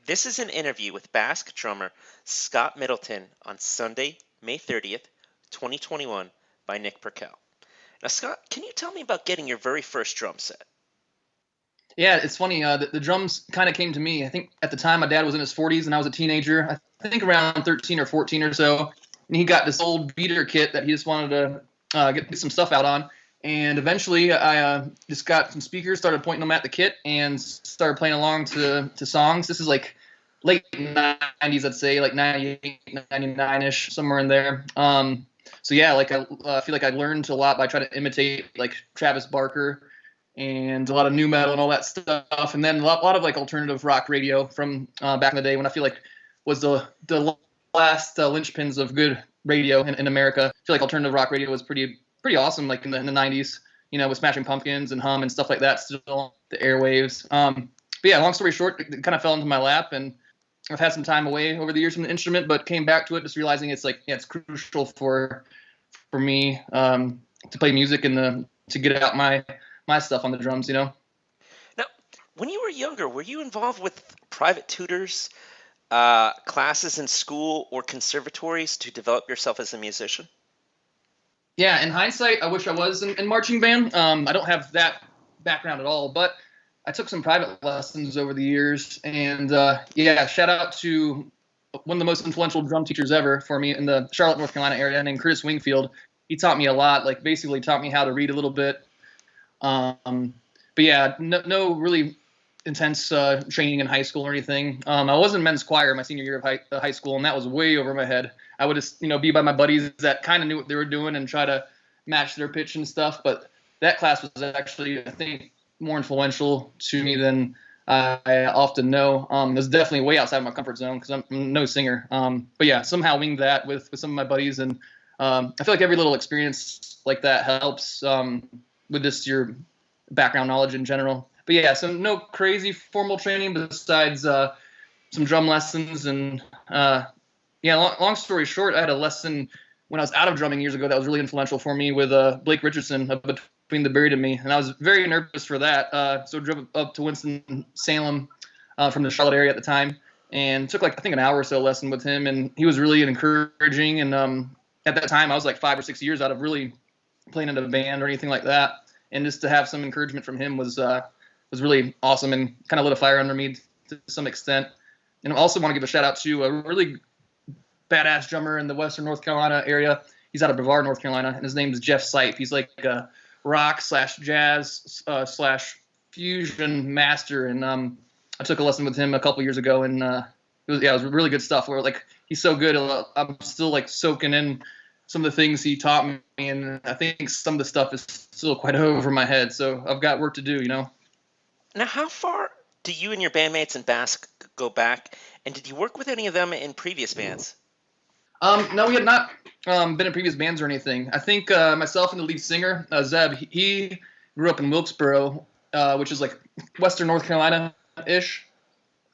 This is an interview with Bask drummer Scott Middleton on Sunday, May 30th, 2021 by Nick Perkel. Now, Scott, can you tell me about getting your very first drum set? Yeah, it's funny. The drums kind of came to me. I think at the time my dad was in his 40s and I was a teenager. I think around 13 or 14 or so. And he got this old beater kit that he just wanted to get some stuff out on. And eventually I just got some speakers, started pointing them at the kit, and started playing along to songs. This is like late 90s, I'd say, like 98, 99-ish, somewhere in there. So yeah, like I feel like I learned a lot by trying to imitate like Travis Barker and a lot of new metal and all that stuff, and then a lot of like alternative rock radio from back in the day when I feel like was the last linchpins of good radio in America. I feel like alternative rock radio was pretty awesome, like in the 90s, with Smashing Pumpkins and Hum and stuff like that, still on the airwaves. But yeah, long story short, it kind of fell into my lap, and I've had some time away over the years from the instrument, but came back to it just realizing it's like, yeah, it's crucial for me to play music and to get out my stuff on the drums. Now, when you were younger, were you involved with private tutors, classes in school, or conservatories to develop yourself as a musician? Yeah, in hindsight, I wish I was in marching band. I don't have that background at all, but I took some private lessons over the years. And yeah, shout out to one of the most influential drum teachers ever for me in the Charlotte, North Carolina area, named Curtis Wingfield. He taught me a lot, like basically taught me how to read a little bit. But yeah, no really intense training in high school or anything. I was in men's choir my senior year of high school, and that was way over my head. I would just, be by my buddies that kind of knew what they were doing and try to match their pitch and stuff. But that class was actually, I think, more influential to me than I often know. It was definitely way outside my comfort zone because I'm no singer. But yeah, somehow winged that with some of my buddies, and I feel like every little experience like that helps with just your background knowledge in general. But yeah, so no crazy formal training besides some drum lessons. And yeah, long story short, I had a lesson when I was out of drumming years ago that was really influential for me with Blake Richardson of Between the Buried and Me. And I was very nervous for that. So I drove up to Winston-Salem from the Charlotte area at the time and took like, I think, an hour or so lesson with him. And he was really encouraging. And at that time, I was like 5 or 6 years out of really playing in a band or anything like that. And just to have some encouragement from him was really awesome and kind of lit a fire under me to some extent. And I also want to give a shout out to a really badass drummer in the Western North Carolina area. He's out of Brevard, North Carolina, and his name is Jeff Sipe. He's like a rock / jazz / fusion master. And I took a lesson with him a couple years ago, and it was really good stuff. Where like he's so good, I'm still like soaking in some of the things he taught me, and I think some of the stuff is still quite over my head. So I've got work to do, Now, how far do you and your bandmates in Bask go back, and did you work with any of them in previous bands? No, we had not been in previous bands or anything. I think myself and the lead singer, Zeb, he grew up in Wilkesboro, which is like Western North Carolina-ish.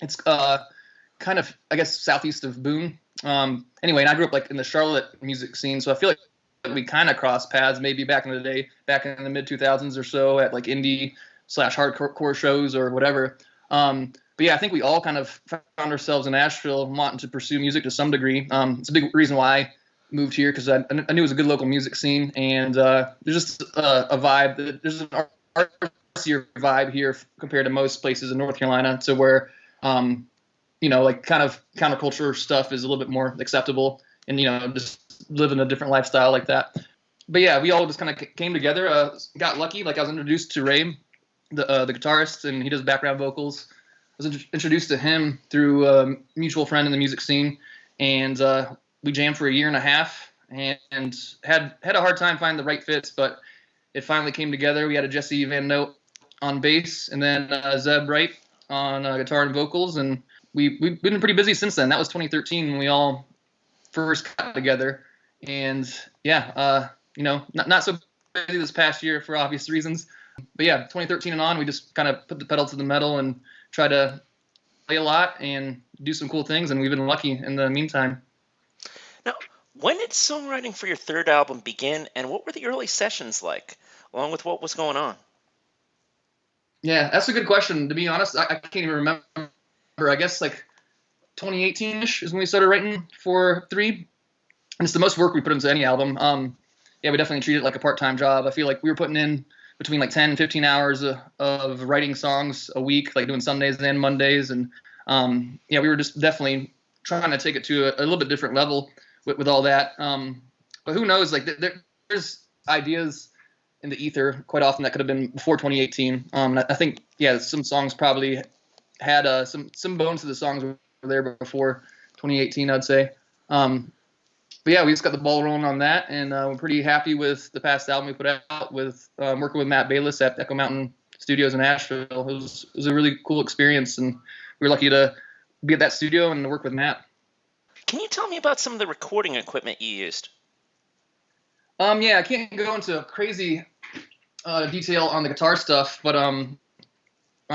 It's kind of, I guess, southeast of Boone. Anyway, and I grew up like in the Charlotte music scene, so I feel like we kind of crossed paths maybe back in the day, back in the mid-2000s or so at like indie / hardcore shows or whatever. But yeah, I think we all kind of found ourselves in Asheville wanting to pursue music to some degree. It's a big reason why I moved here because I knew it was a good local music scene, and there's just a vibe. There's an artsier vibe here compared to most places in North Carolina, to where like kind of counterculture stuff is a little bit more acceptable, and just living a different lifestyle like that. But yeah, we all just kind of came together. Got lucky. Like I was introduced to Ray, the guitarist, and he does background vocals. I was introduced to him through a mutual friend in the music scene, and we jammed for a year and a half, and had a hard time finding the right fits, but it finally came together. We had a Jesse Van Note on bass, and then Zeb Wright on guitar and vocals, and we've been pretty busy since then. That was 2013 when we all first got together, and yeah, not so busy this past year for obvious reasons. But yeah, 2013 and on, we just kind of put the pedal to the metal and try to play a lot and do some cool things, and we've been lucky in the meantime. Now, when did songwriting for your third album begin, and what were the early sessions like, along with what was going on? Yeah, that's a good question. To be honest, I can't even remember. I guess like 2018-ish is when we started writing for 3. And it's the most work we put into any album. Yeah, we definitely treat it like a part-time job. I feel like we were putting in between like 10 and 15 hours of writing songs a week, like doing Sundays and Mondays. And yeah, we were just definitely trying to take it to a little bit different level with all that. But who knows, like there's ideas in the ether quite often that could have been before 2018. I think, yeah, some songs probably had some bones to the songs were there before 2018, I'd say. But yeah, we just got the ball rolling on that, and we're pretty happy with the past album we put out with working with Matt Bayless at Echo Mountain Studios in Asheville. It was a really cool experience, and we were lucky to be at that studio and to work with Matt. Can you tell me about some of the recording equipment you used? Yeah, I can't go into crazy detail on the guitar stuff, but on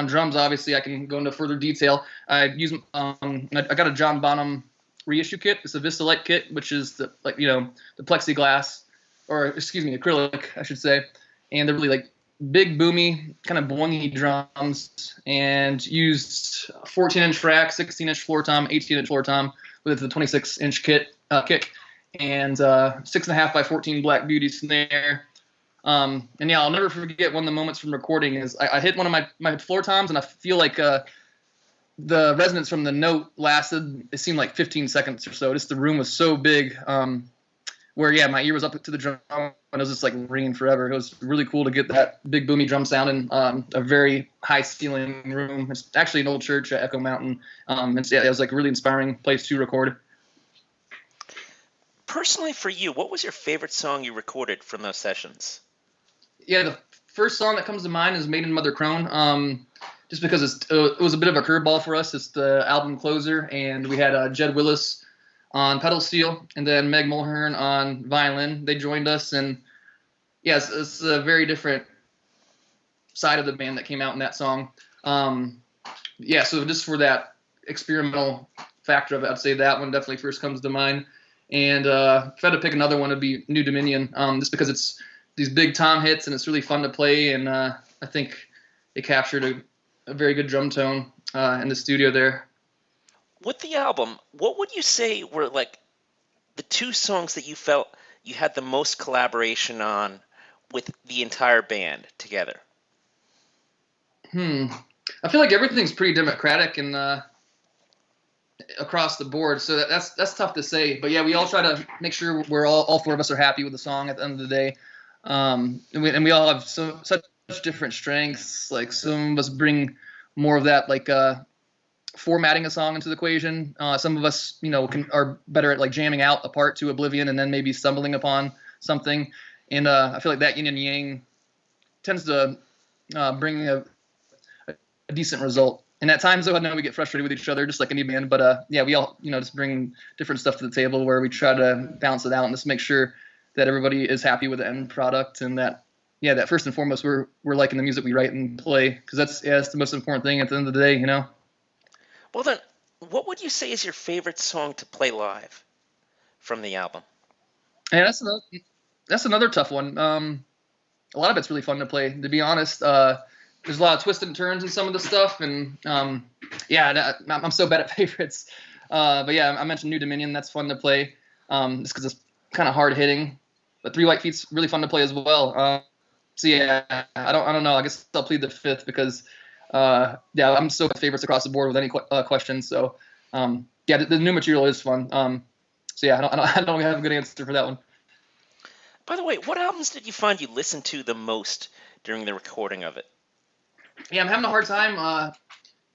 drums, obviously, I can go into further detail. I got a John Bonham reissue kit. It's a Vista Light kit, which is the plexiglass, or excuse me, acrylic, I should say. And they're really like big, boomy, kind of boingy drums, and used 14-inch rack, 16-inch floor tom, 18-inch floor tom with the 26-inch kick, and 6.5 by 14 Black Beauty snare. And yeah, I'll never forget one of the moments from recording is I hit one of my floor toms, and I feel like the resonance from the note lasted, it seemed like 15 seconds or so. Just the room was so big, where yeah, my ear was up to the drum and it was just like ringing forever. It was really cool to get that big boomy drum sound in a very high ceiling room. It's actually an old church at Echo Mountain. Yeah, it was like a really inspiring place to record. Personally, for you, what was your favorite song you recorded from those sessions? Yeah, the first song that comes to mind is Maiden Mother Crone. Just because it was a bit of a curveball for us. It's the album closer, and we had Jed Willis on pedal steel, and then Meg Mulhern on violin. They joined us, and yeah, it's a very different side of the band that came out in that song. Yeah, so just for that experimental factor of it, I'd say that one definitely first comes to mind. And if I had to pick another one, it'd be New Dominion, just because it's these big tom hits, and it's really fun to play, and I think it captured a very good drum tone in the studio there. With the album, what would you say were like the 2 songs that you felt you had the most collaboration on with the entire band together? I feel like everything's pretty democratic and across the board, so that's tough to say. But yeah, we all try to make sure we're all 4 of us are happy with the song at the end of the day. And we all have such different strengths. Like some of us bring more of that like formatting a song into the equation. Some of us, are better at like jamming out a part to oblivion and then maybe stumbling upon something. And I feel like that yin and yang tends to bring a decent result. And at times, though, I know we get frustrated with each other, just like any band. But yeah, we all, just bring different stuff to the table where we try to balance it out and just make sure that everybody is happy with the end product, and that first and foremost we're liking the music we write and play, because that's the most important thing at the end of the day, Well then, what would you say is your favorite song to play live from the album? Yeah, that's another tough one. A lot of it's really fun to play, to be honest. There's a lot of twists and turns in some of the stuff, and yeah, I'm so bad at favorites. But yeah, I mentioned New Dominion. That's fun to play, just because it's kind of hard hitting. But Three White Feet's really fun to play as well. So yeah, I don't know. I guess I'll plead the fifth because yeah, I'm so favorites across the board with any questions. So yeah, the new material is fun. So yeah, I don't have a good answer for that one. By the way, what albums did you find you listened to the most during the recording of it? Yeah, I'm having a hard time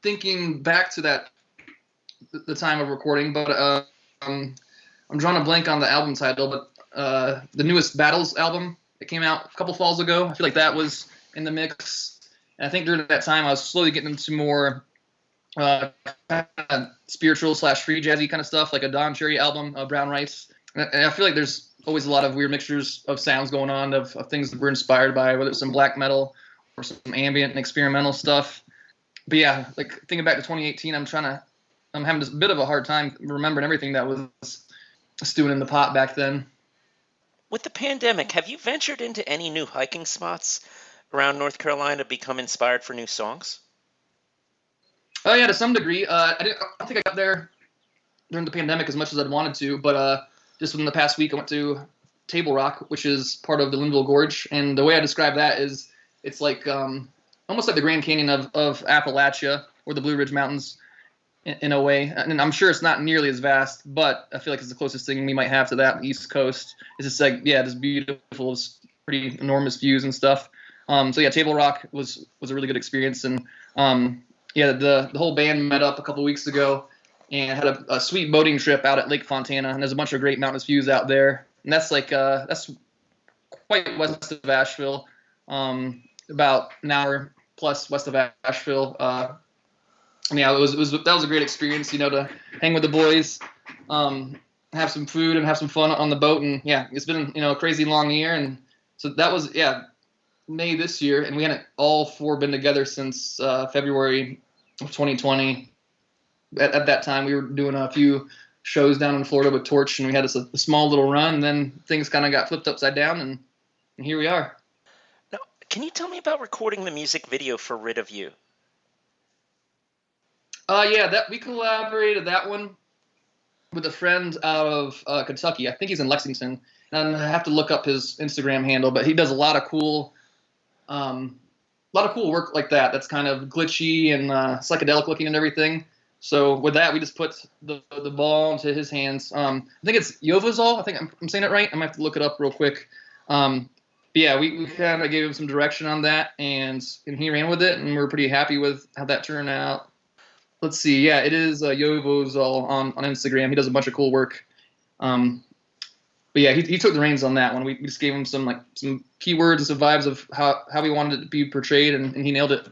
thinking back to the time of recording, but I'm drawing a blank on the album title. But the newest Battles album that came out a couple falls ago, I feel like that was in the mix. And I think during that time I was slowly getting into more kind of spiritual / free jazzy kind of stuff, like a Don Cherry album, Brown Rice. And I feel like there's always a lot of weird mixtures of sounds going on, of things that we're inspired by, whether it's some black metal or some ambient and experimental stuff. But yeah, like thinking back to 2018, I'm having this bit of a hard time remembering everything that was stewing in the pot back then. With the pandemic, have you ventured into any new hiking spots around North Carolina to become inspired for new songs? Oh yeah, to some degree. I don't think I got there during the pandemic as much as I'd wanted to, but just within the past week, I went to Table Rock, which is part of the Linville Gorge, and the way I describe that is it's like almost like the Grand Canyon of Appalachia or the Blue Ridge Mountains in a way. And I'm sure it's not nearly as vast, but I feel like it's the closest thing we might have to that East Coast. It's just like, yeah, this beautiful, pretty enormous views and stuff. So yeah, Table Rock was a really good experience, and yeah, the whole band met up a couple weeks ago and had a sweet boating trip out at Lake Fontana, and there's a bunch of great mountainous views out there. And that's like that's quite west of Asheville, about an hour plus west of Asheville. And yeah, that was a great experience, you know, to hang with the boys, have some food and have some fun on the boat. And yeah, it's been, you know, a crazy long year, and so that was May this year, and we hadn't all four been together since February of 2020. At that time, we were doing a few shows down in Florida with Torch, and we had a small little run, and then things kind of got flipped upside down, and here we are. Now, can you tell me about recording the music video for Rid of You? Yeah, that we collaborated that one with a friend out of Kentucky. I think he's in Lexington, and I have to look up his Instagram handle, but he does a lot of cool work like that. That's kind of glitchy and psychedelic looking and everything. So with that, we just put the ball into his hands. I think it's Yovazol. I think I'm saying it right. I'm gonna have to look it up real quick. But yeah, we kind of gave him some direction on that, and he ran with it, and we're pretty happy with how that turned out. Let's see. Yeah, it is Yovazol on Instagram. He does a bunch of cool work. But yeah, he took the reins on that one. We just gave him some keywords and some vibes of how we wanted it to be portrayed, and he nailed it.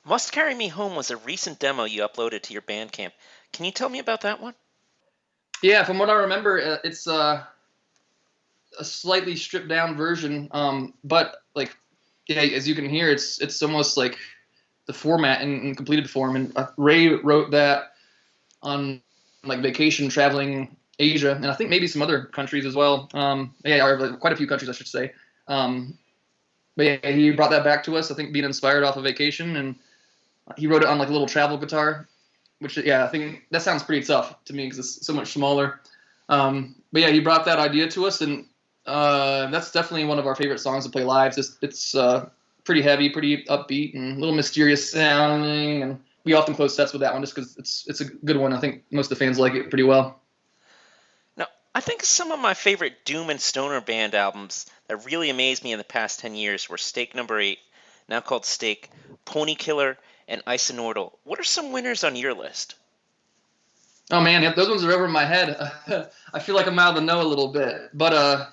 Must Carry Me Home was a recent demo you uploaded to your Bandcamp. Can you tell me about that one? Yeah, from what I remember, it's a slightly stripped down version, but like, yeah, as you can hear, it's almost like the format in completed form. And Ray wrote that on like vacation traveling Asia, and I think maybe some other countries as well. Or quite a few countries, I should say. But yeah, he brought that back to us, I think being inspired off of vacation, and he wrote it on like a little travel guitar, which, yeah, I think that sounds pretty tough to me because it's so much smaller. But yeah, he brought that idea to us, and that's definitely one of our favorite songs to play live. It's pretty heavy, pretty upbeat, and a little mysterious sounding, and we often close sets with that one just because it's a good one. I think most of the fans like it pretty well. Now, I think some of my favorite doom and stoner band albums that really amazed me in the past 10 years were Stake Number 8, now called Stake, Pony Killer, and Isonortal. What are some winners on your list? Oh man, yeah, those ones are over my head. I feel like I'm out of the know a little bit, but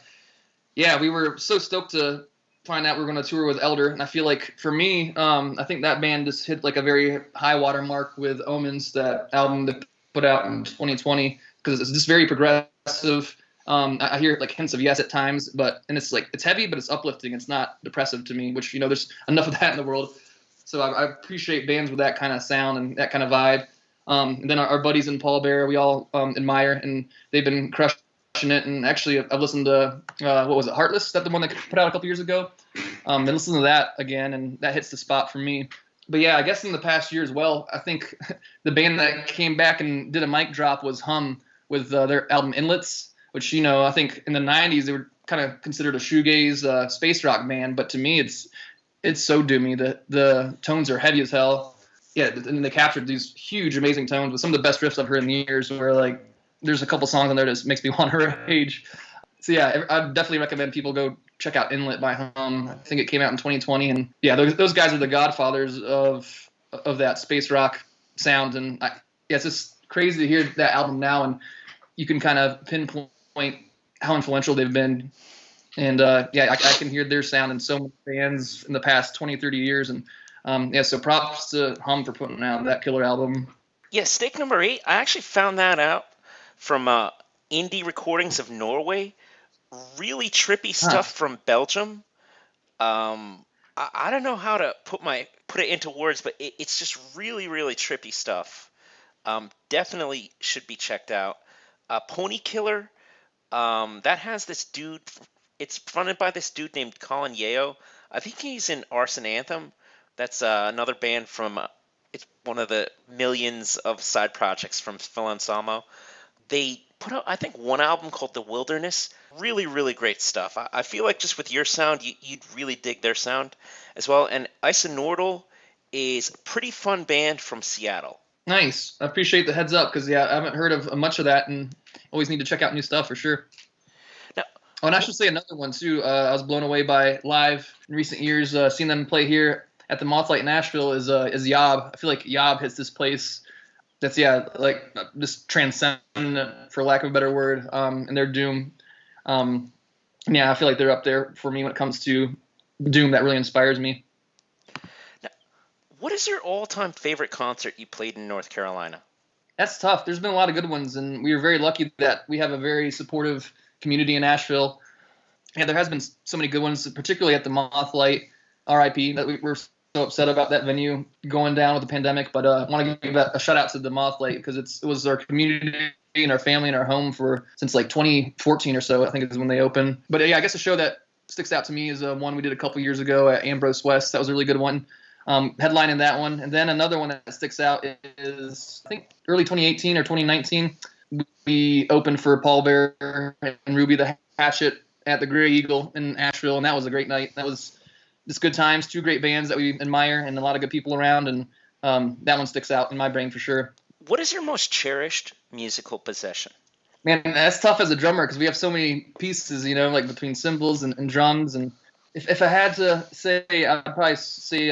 yeah, we were so stoked to find out we were going to tour with Elder, and I feel like for me, I think that band just hit like a very high water mark with Omens, that album that put out in 2020, because it's just very progressive. I hear like hints of Yes at times, and it's heavy, but it's uplifting. It's not depressive to me, which, you know, there's enough of that in the world. So I appreciate bands with that kind of sound and that kind of vibe. And then our buddies in Paul Bear, we all admire, and they've been crushing it. And actually, I've listened to what was it, Heartless? Is that the one that put out a couple years ago? And listened to that again, and that hits the spot for me. But yeah, I guess in the past year as well, I think the band that came back and did a mic drop was Hum with their album Inlets, which, you know, I think in the 90s they were kind of considered a shoegaze space rock band, but to me it's so doomy. The tones are heavy as hell. Yeah, and they captured these huge, amazing tones with some of the best riffs I've heard in years, where like there's a couple songs on there that just makes me want to rage. So yeah, I definitely recommend people go check out Inlet by Hum. I think it came out in 2020, and yeah, those guys are the godfathers of that space rock sound. And yeah, it's just crazy to hear that album now, and you can kind of pinpoint how influential they've been. And yeah, I can hear their sound in so many bands in the past 20, 30 years. And yeah, so props to Hum for putting out that killer album. Yeah, Stake Number 8, I actually found that out from Indie Recordings of Norway. Really trippy stuff from Belgium. I don't know how to put it into words, but it's just really, really trippy stuff. Definitely should be checked out. Pony Killer, that has this dude. It's fronted by this dude named Colin Yeo. I think he's in Arson Anthem. That's another band from It's one of the millions of side projects from Phil Anselmo. They put out, I think, one album called The Wilderness. Really, really great stuff. I feel like just with your sound, you'd really dig their sound as well. And Isonordal is a pretty fun band from Seattle. Nice. I appreciate the heads up because yeah, I haven't heard of much of that, and always need to check out new stuff for sure. Now, Oh, and I should say another one too. I was blown away by live in recent years. Seeing them play here at the Mothlight in Nashville is Yob. I feel like Yob hits this place that's like just transcendent, for lack of a better word, and their doom. Yeah, I feel like they're up there for me when it comes to doom. That really inspires me. now, what is your all-time favorite concert you played in North Carolina? That's tough. There's been a lot of good ones, and we are very lucky that we have a very supportive community in Nashville. Yeah, there has been so many good ones, particularly at the Mothlight, RIP, that we were so upset about that venue going down with the pandemic. But I want to give a shout out to the Mothlight because it was our community and our family and our home since like 2014 or so, I think is when they opened. But yeah, I guess a show that sticks out to me is one we did a couple years ago at Ambrose West. That was a really good one. Headlining that one. And then another one that sticks out is, I think, early 2018 or 2019. We opened for Paul Bearer and Ruby the Hatchet at the Gray Eagle in Asheville, and that was a great night. That was just good times, two great bands that we admire and a lot of good people around, and that one sticks out in my brain for sure. What is your most cherished musical possession? Man, that's tough as a drummer because we have so many pieces, like between cymbals and drums. And if I had to say, I'd probably say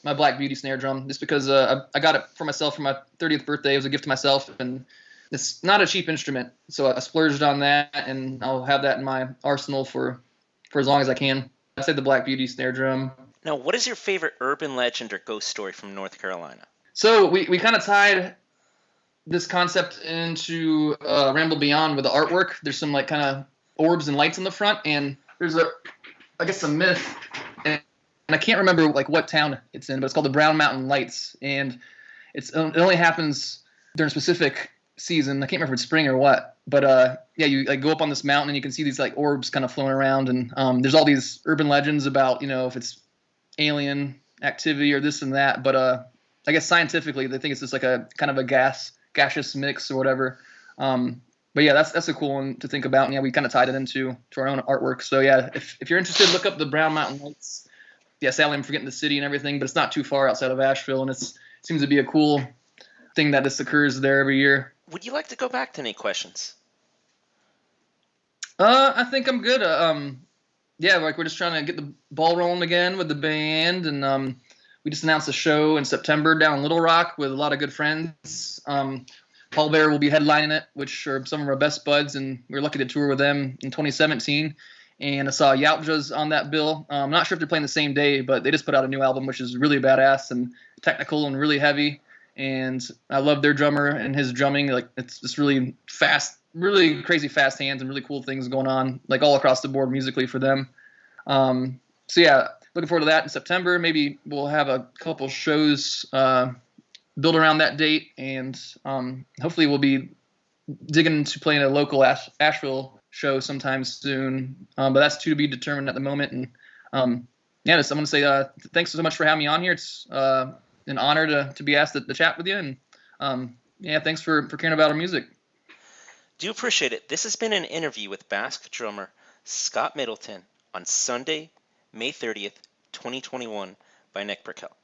my Black Beauty snare drum, just because I got it for myself for my 30th birthday. It was a gift to myself, and it's not a cheap instrument, so I splurged on that, and I'll have that in my arsenal for as long as I can. I'd say the Black Beauty snare drum. Now, what is your favorite urban legend or ghost story from North Carolina? So we kind of tied this concept into Ramble Beyond with the artwork. There's some like kind of orbs and lights on the front, and there's I guess a myth, and I can't remember like what town it's in, but it's called the Brown Mountain Lights, and it only happens during a specific season. I can't remember if it's spring or what, but you like go up on this mountain and you can see these like orbs kind of floating around, and there's all these urban legends about if it's alien activity or this and that, but I guess scientifically they think it's just like a kind of a gaseous mix or whatever. But yeah, that's a cool one to think about, and yeah, we kind of tied it into our own artwork. So yeah, if you're interested, look up the Brown Mountain Lights. Yeah, sadly I'm forgetting the city and everything, but it's not too far outside of Asheville, and it seems to be a cool thing that just occurs there every year. Would you like to go back to any questions? I think I'm good. Yeah, like we're just trying to get the ball rolling again with the band, and we just announced a show in September down in Little Rock with a lot of good friends. Paul Bearer will be headlining it, which are some of our best buds, and we were lucky to tour with them in 2017. And I saw Yautja's on that bill. I'm not sure if they're playing the same day, but they just put out a new album, which is really badass and technical and really heavy. And I love their drummer and his drumming. Like it's just really fast, really crazy fast hands and really cool things going on, like all across the board musically for them. So yeah, looking forward to that in September. Maybe we'll have a couple shows built around that date, and hopefully we'll be digging into playing a local Asheville show sometime soon. But that's to be determined at the moment. And yeah, just, I want to say thanks so much for having me on here. It's an honor to be asked to chat with you, and yeah, thanks for caring about our music. Do appreciate it. This has been an interview with Bask drummer Scott Middleton on Sunday, May 30th, 2021 by Nick Brickell.